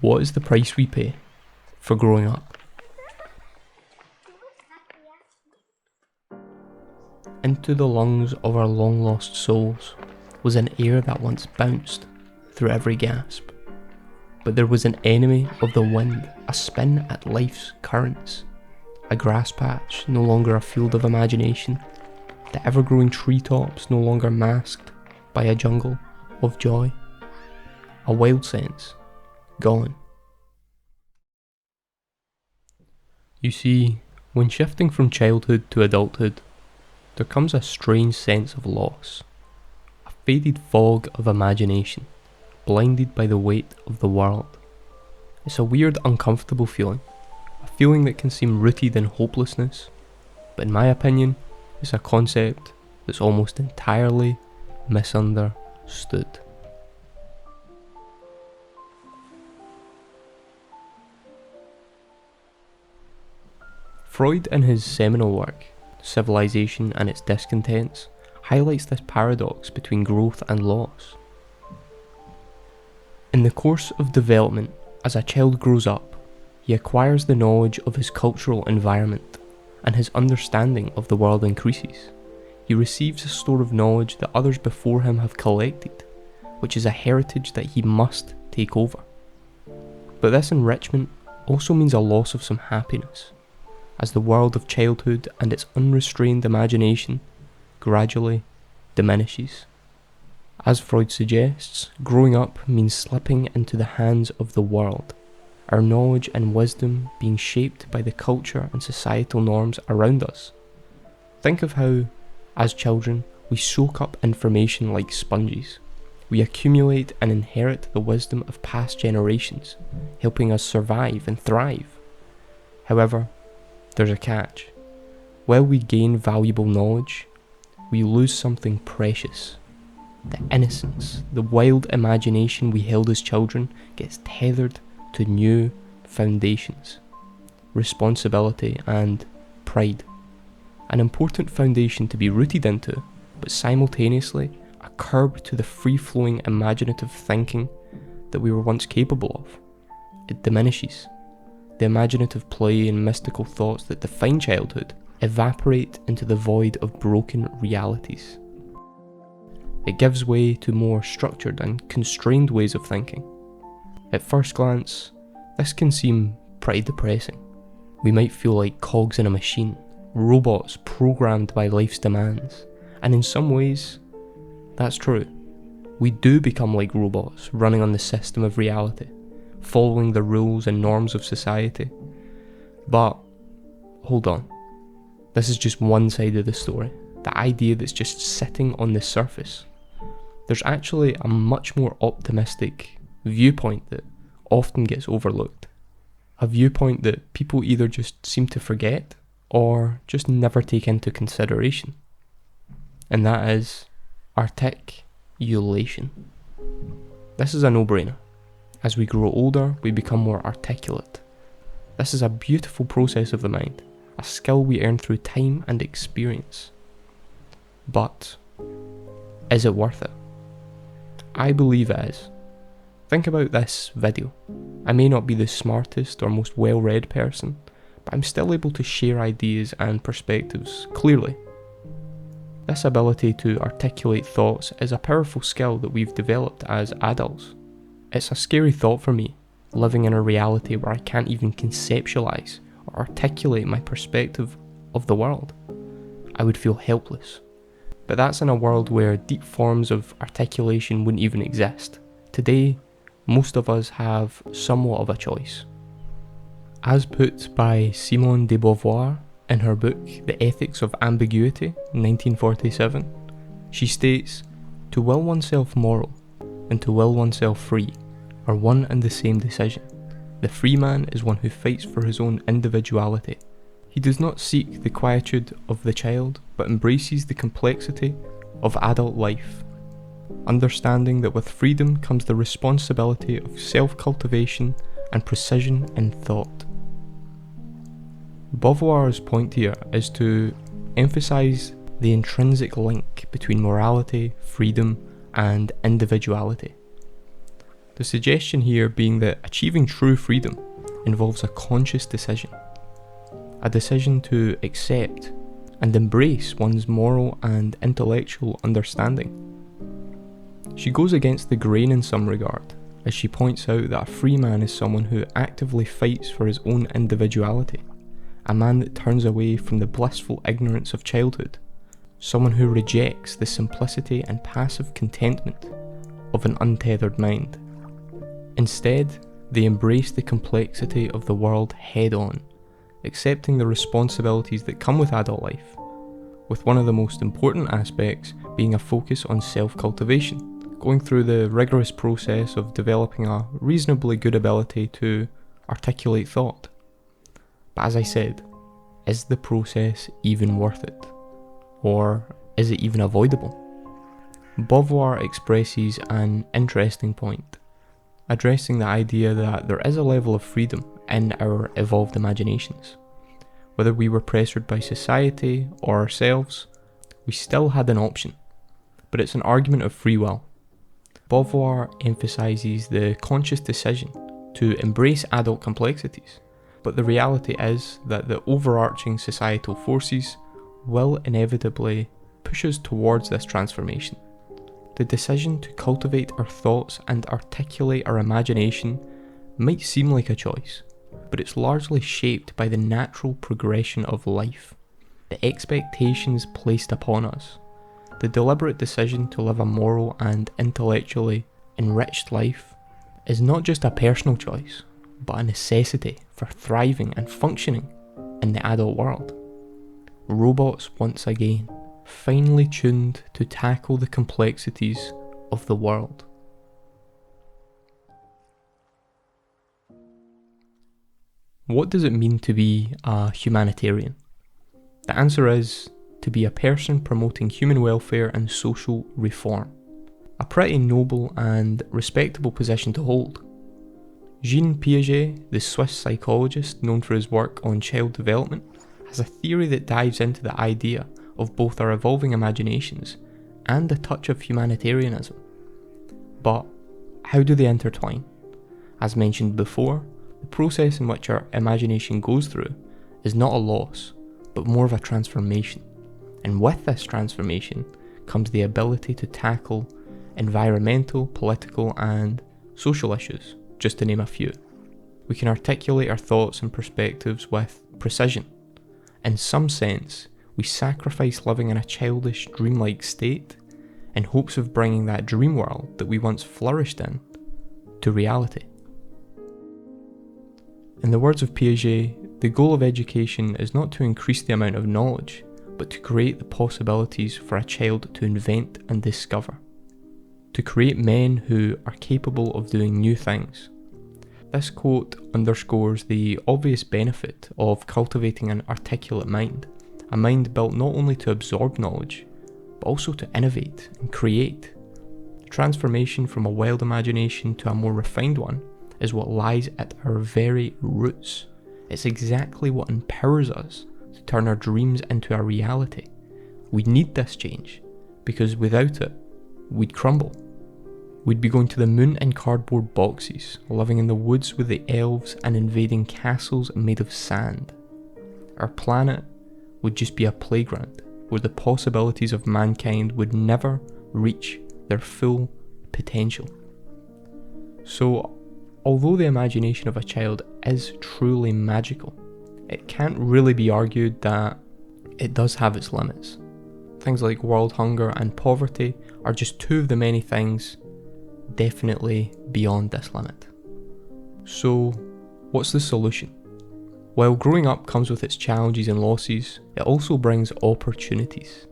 What is the price we pay for growing up? Into the lungs of our long-lost souls was an air that once bounced through every gasp. But there was an enemy of the wind, a spin at life's currents, a grass patch no longer a field of imagination, the ever-growing treetops no longer masked by a jungle of joy, a wild sense gone. You see, when shifting from childhood to adulthood, there comes a strange sense of loss, a faded fog of imagination, blinded by the weight of the world. It's a weird, uncomfortable feeling, a feeling that can seem rooted in hopelessness, but in my opinion, it's a concept that's almost entirely misunderstood. Freud, in his seminal work, Civilization and Its Discontents, highlights this paradox between growth and loss. In the course of development, as a child grows up, he acquires the knowledge of his cultural environment, and his understanding of the world increases. He receives a store of knowledge that others before him have collected, which is a heritage that he must take over. But this enrichment also means a loss of some happiness, as the world of childhood and its unrestrained imagination gradually diminishes. As Freud suggests, growing up means slipping into the hands of the world, our knowledge and wisdom being shaped by the culture and societal norms around us. Think of how, as children, we soak up information like sponges. We accumulate and inherit the wisdom of past generations, helping us survive and thrive. However, there's a catch. While we gain valuable knowledge, we lose something precious. The innocence, the wild imagination we held as children gets tethered to new foundations. Responsibility and pride. An important foundation to be rooted into, but simultaneously a curb to the free-flowing imaginative thinking that we were once capable of. It diminishes. The imaginative play and mystical thoughts that define childhood evaporate into the void of broken realities. It gives way to more structured and constrained ways of thinking. At first glance, this can seem pretty depressing. We might feel like cogs in a machine, robots programmed by life's demands, and in some ways, that's true. We do become like robots running on the system of reality, following the rules and norms of society. But, hold on. This is just one side of the story, the idea that's just sitting on the surface. There's actually a much more optimistic viewpoint that often gets overlooked. A viewpoint that people either just seem to forget or just never take into consideration. And that is articulation. This is a no-brainer. As we grow older, we become more articulate. This is a beautiful process of the mind, a skill we earn through time and experience. But, is it worth it? I believe it is. Think about this video. I may not be the smartest or most well-read person, but I'm still able to share ideas and perspectives clearly. This ability to articulate thoughts is a powerful skill that we've developed as adults. It's a scary thought for me, living in a reality where I can't even conceptualize or articulate my perspective of the world. I would feel helpless. But that's in a world where deep forms of articulation wouldn't even exist. Today, most of us have somewhat of a choice. As put by Simone de Beauvoir in her book The Ethics of Ambiguity, 1947, she states, "To will oneself moral and to will oneself free are one and the same decision. The free man is one who fights for his own individuality. He does not seek the quietude of the child, but embraces the complexity of adult life, understanding that with freedom comes the responsibility of self-cultivation and precision in thought." Beauvoir's point here is to emphasise the intrinsic link between morality, freedom, and individuality. The suggestion here being that achieving true freedom involves a conscious decision. A decision to accept and embrace one's moral and intellectual understanding. She goes against the grain in some regard, as she points out that a free man is someone who actively fights for his own individuality, a man that turns away from the blissful ignorance of childhood, someone who rejects the simplicity and passive contentment of an untethered mind. Instead, they embrace the complexity of the world head on, accepting the responsibilities that come with adult life, with one of the most important aspects being a focus on self-cultivation, going through the rigorous process of developing a reasonably good ability to articulate thought. But as I said, is the process even worth it? Or is it even avoidable? Beauvoir expresses an interesting point, addressing the idea that there is a level of freedom in our evolved imaginations. Whether we were pressured by society or ourselves, we still had an option, but it's an argument of free will. Beauvoir emphasises the conscious decision to embrace adult complexities, but the reality is that the overarching societal forces will inevitably push us towards this transformation. The decision to cultivate our thoughts and articulate our imagination might seem like a choice, but it's largely shaped by the natural progression of life, the expectations placed upon us. The deliberate decision to live a moral and intellectually enriched life is not just a personal choice, but a necessity for thriving and functioning in the adult world. Robots, once again, finely tuned to tackle the complexities of the world. What does it mean to be a humanitarian? The answer is to be a person promoting human welfare and social reform. A pretty noble and respectable position to hold. Jean Piaget, the Swiss psychologist known for his work on child development, has a theory that dives into the idea of both our evolving imaginations and a touch of humanitarianism. But how do they intertwine? As mentioned before, the process in which our imagination goes through is not a loss, but more of a transformation. And with this transformation comes the ability to tackle environmental, political, and social issues, just to name a few. We can articulate our thoughts and perspectives with precision. In some sense, we sacrifice living in a childish, dreamlike state in hopes of bringing that dream world that we once flourished in to reality. In the words of Piaget, the goal of education is not to increase the amount of knowledge, but to create the possibilities for a child to invent and discover. To create men who are capable of doing new things. This quote underscores the obvious benefit of cultivating an articulate mind, a mind built not only to absorb knowledge, but also to innovate and create. The transformation from a wild imagination to a more refined one is what lies at our very roots. It's exactly what empowers us to turn our dreams into a reality. We need this change, because without it, we'd crumble. We'd be going to the moon in cardboard boxes, living in the woods with the elves and invading castles made of sand. Our planet would just be a playground where the possibilities of mankind would never reach their full potential. So, although the imagination of a child is truly magical, it can't really be argued that it does have its limits. Things like world hunger and poverty are just two of the many things definitely beyond this limit. So, what's the solution? While growing up comes with its challenges and losses, it also brings opportunities.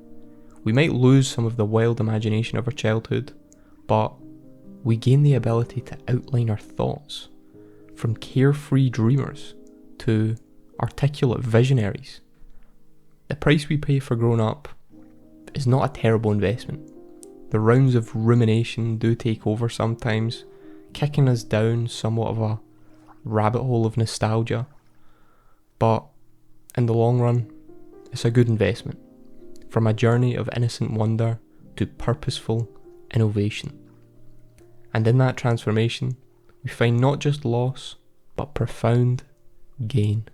We might lose some of the wild imagination of our childhood, but we gain the ability to outline our thoughts, from carefree dreamers to articulate visionaries. The price we pay for growing up is not a terrible investment. The rounds of rumination do take over sometimes, kicking us down somewhat of a rabbit hole of nostalgia, but in the long run, it's a good investment, from a journey of innocent wonder to purposeful innovation. And in that transformation, we find not just loss, but profound gain.